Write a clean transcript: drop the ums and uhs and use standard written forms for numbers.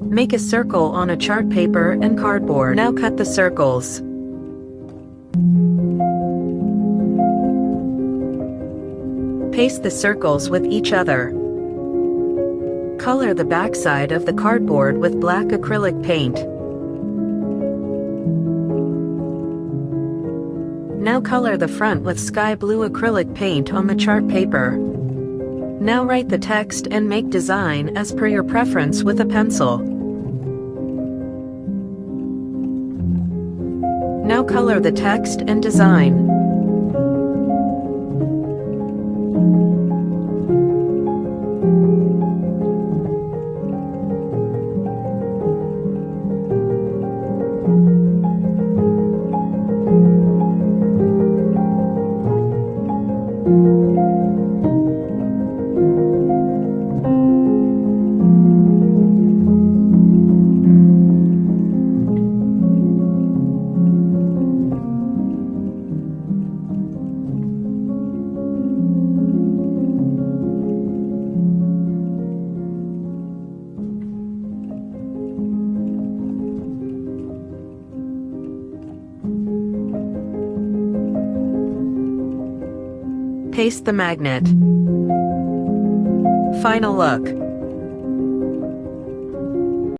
Make a circle on a chart paper and cardboard. Now cut the circles. Paste the circles with each other. Color the backside of the cardboard with black acrylic paint. Now color the front with sky blue acrylic paint on the chart paper. Now write the text and make design as per your preference with a pencil. Now color the text and design. Paste the magnet. Final look.